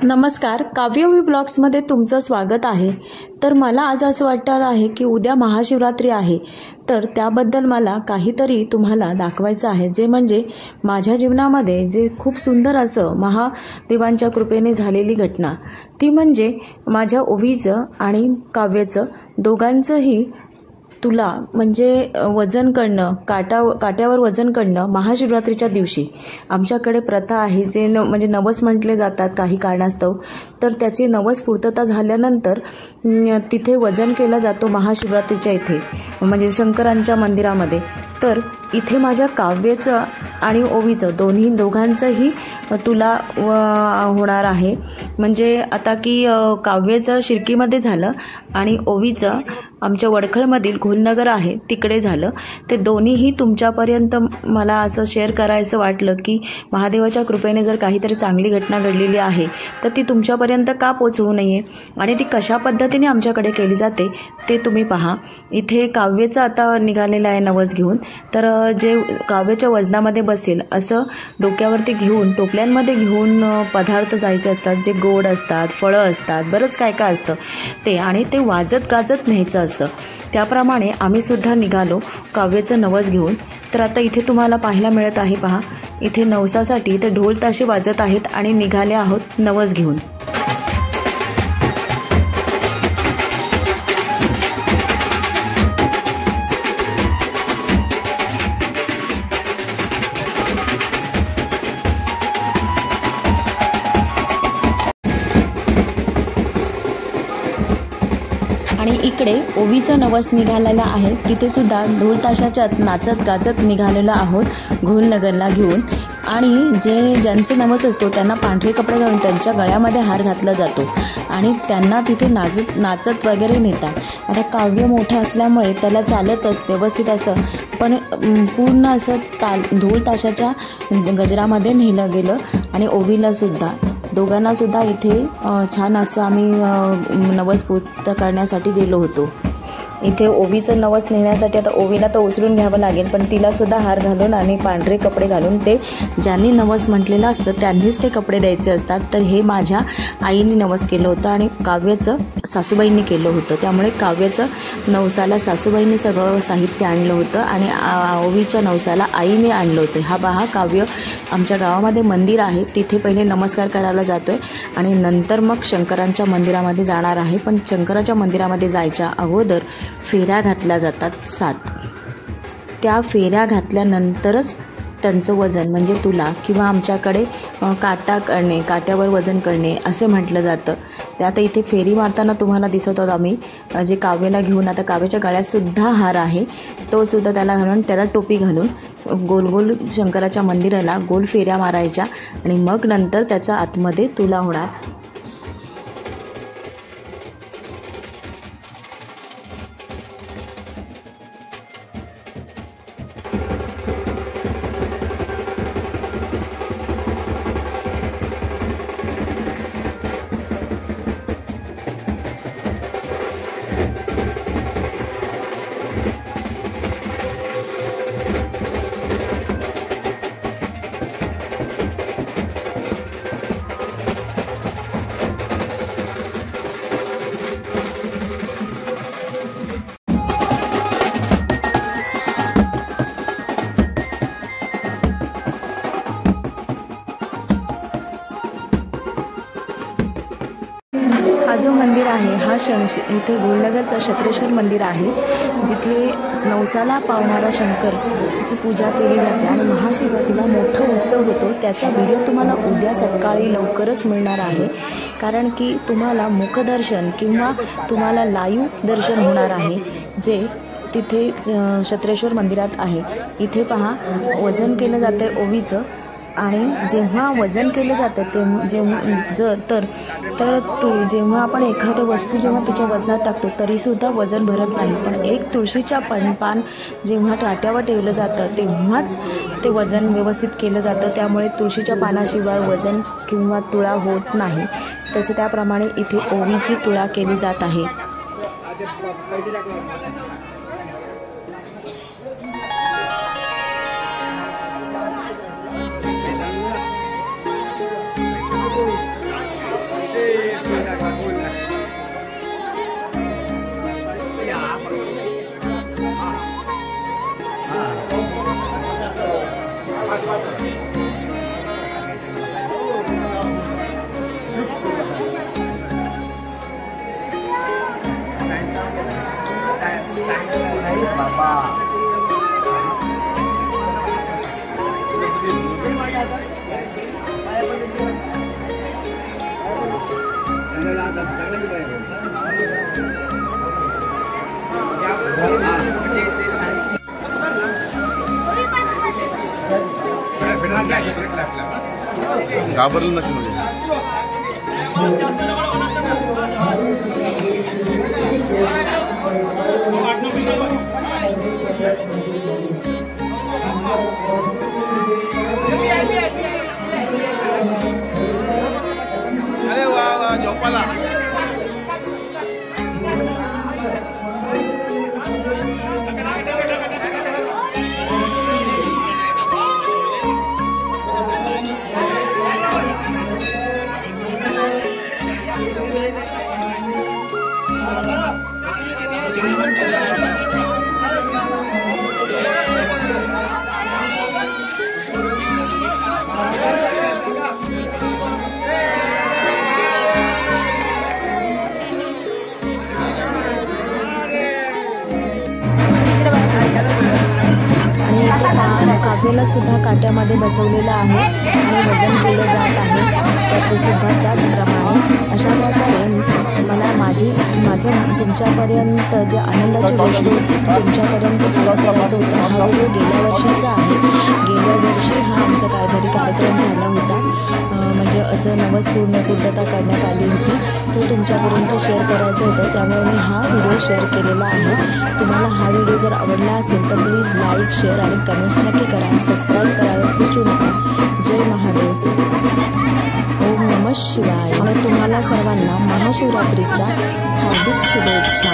नमस्कार, काव्यवी ब्लॉग्समध्ये तुमचं स्वागत आहे। तर मला आज असं वाटत आहे की उद्या महाशिवरात्री आहे, तर त्याबद्दल मला काहीतरी तुम्हाला दाखवायचं आहे, जे म्हणजे माझ्या जीवनामध्ये जे खूप सुंदर असं महादेवांच्या कृपेने झालेली घटना। ती म्हणजे माझ्या ओवीचं आणि काव्याचं दोघांचंही तुला म्हणजे वजन करणं, काट्यावर वजन करणं महाशिवरात्रीच्या दिवशी आमच्याकडे प्रथा आहे, जे म्हणजे नवस म्हटले जातात काही कारणास्तव। तर त्याची नवस पूर्तता झाल्यानंतर तिथे वजन केलं जातो महाशिवरात्रीच्या इथे, म्हणजे शंकरांच्या मंदिरामध्ये। तर इथे माझ्या काव्याचं आणि ओवीचं दोघांचंही तुला होणार आहे। म्हणजे आता की काव्याचं शिर्कीमध्ये झालं आणि ओवीचं आमच्या वडखळमधील घोलनगर आहे तिकडे झालं। ते दोन्हीही तुमच्यापर्यंत मला असं शेअर करायचं वाटलं की महादेवाच्या कृपेने जर काहीतरी चांगली घटना घडलेली आहे तर ती तुमच्यापर्यंत का पोचवू नये आणि ती कशा पद्धतीने आमच्याकडे केली जाते ते तुम्ही पहा। इथे काव्याचं आता निघालेलं आहे नवस घेऊन, तर जे काव्याच्या वजनामध्ये बसतील असं डोक्यावरती घेऊन टोपल्यांमध्ये घेऊन पदार्थ जायचे असतात, जे गोड असतात, फळं असतात, बरंच काय काय असतं ते, आणि ते वाजत गाजत न्यायचं असतं। त्याप्रमाणे आम्ही सुद्धा निघालो काव्याचं नवस घेऊन। तर आता इथे तुम्हाला पाहायला मिळत आहे, पहा इथे नवसासाठी ते ढोल ताशे वाजत आहेत आणि निघाले आहोत नवस घेऊन। आणि इकडे ओवीचं नवस निघालेला आहे, तिथे सुद्धा ढोल ताशाच्यात नाचत गाजत निघालेलो आहोत घोलनगरला घेऊन। आणि ज्यांचे नवस असतो त्यांना पांढरे कपडे घालून त्यांच्या गळ्यामध्ये हार घातला जातो आणि त्यांना तिथे नाचत वगैरे नेतात। आता काव्य मोठं असल्यामुळे त्याला चालतच व्यवस्थित असं, पण पूर्ण असं ढोल ताशाच्या गजरामध्ये नेलं गेलं। आणि ओवीला सुद्धा, दोघांना सुद्धा इथे छान असं आम्ही नवस पूर्ण करण्यासाठी गेलो होतो। इथे ओवीचं नवस नेण्यासाठी आता ओवीला तर उचलून घ्यावं लागेल, पण तिला सुद्धा हार घालून आणि पांढरे कपडे घालून, ते ज्यांनी नवस म्हटलेलं असतं त्यांनीच ते कपडे द्यायचे असतात। तर हे माझ्या आईने नवस केलं होतं आणि काव्याचं सासूबाईंनी केलं होतं, त्यामुळे काव्याचं नवसाला सासूबाईंनी सगळं साहित्य आणलं होतं आणि ओवीच्या नवसाला आईने आणलं होतं। हा काव्य आमच्या गावामध्ये मंदिर आहे, तिथे पहिले नमस्कार करायला जातोय आणि नंतर मग शंकरांच्या मंदिरामध्ये जाणार आहे। पण शंकराच्या मंदिरामध्ये जायच्या अगोदर फेऱ्या घातल्या जातात 7। त्या फेऱ्या घातल्यानंतरच त्यांचं वजन म्हणजे तुला किंवा आमच्याकडे काट्यावर वजन करणे असे म्हटलं जातं। त्यात इथे फेरी मारताना तुम्हाला दिसत आहोत आम्ही, जे काव्याला घेऊन, आता काव्याच्या गळ्यात सुद्धा हार आहे, तो सुद्धा त्याला घालून, त्याला टोपी घालून गोल गोल शंकराच्या मंदिराला गोल फेऱ्या मारायच्या आणि मग नंतर त्याचा आतमध्ये तुला होणार। हा जो मंदिर आहे हा इथे घोलनगरचं शत्रेश्वर मंदिर आहे, जिथे नवसाला पावणारा शंकरची पूजा केली जाते आणि महाशिवरात्रीला मोठा उत्सव होतो। त्याचा व्हिडिओ तुम्हाला उद्या सकाळी लवकरच मिळणार आहे, कारण की तुम्हाला मुखदर्शन किंवा तुम्हाला लाईव्ह दर्शन होणार आहे, जे तिथे शत्रेश्वर मंदिरात आहे। इथे पहा वजन केलं जातं ओवीचं, आणि जेव्हा वजन केलं जातं जेव्हा आपण एखादं वस्तू जेव्हा तिच्या वजनात टाकतो तरीसुद्धा वजन भरत नाही, पण एक तुळशीच्या पान जेव्हा काट्यावर ठेवलं जातं तेव्हाच ते वजन व्यवस्थित केलं जातं। त्यामुळे तुळशीच्या पानाशिवाय वजन किंवा तुळा होत नाही। त्याप्रमाणे इथे ओवीची तुळा केली जात आहे। घाबरलं नसेल अरे वा वा झोपाला काव्याला सुद्धा काट्यामध्ये बसवलेलं आहे आणि वजन केलं जात आहे त्याचं सुद्धा त्याचप्रमाणे अशा प्रकारे मला माझं तुमच्यापर्यंत जे आनंदाची गोष्ट होती तुमच्यापर्यंत पोहोचवायचं होतं. हा व्हिडिओ गेल्या वर्षीचा आहे. गेल्या वर्षी हा आमचा काहीतरी कार्यक्रम झाला होता, म्हणजे असं नवस पूर्तता करण्यात आली होती. तो तुमच्यापर्यंत शेअर करायचं होतं, त्यामुळे मी हा व्हिडिओ शेअर केलेला आहे. तुम्हाला हा व्हिडिओ जर आवडला असेल तर प्लीज लाईक शेअर आणि कमेंट्स नक्की करा. सबस्क्राईब करायलाच विसरू नका. जय महादेव. ओम नमः शिवाय. आणि तुम्हाला सर्वांना महाशिवरात्रीच्या हार्दिक शुभेच्छा.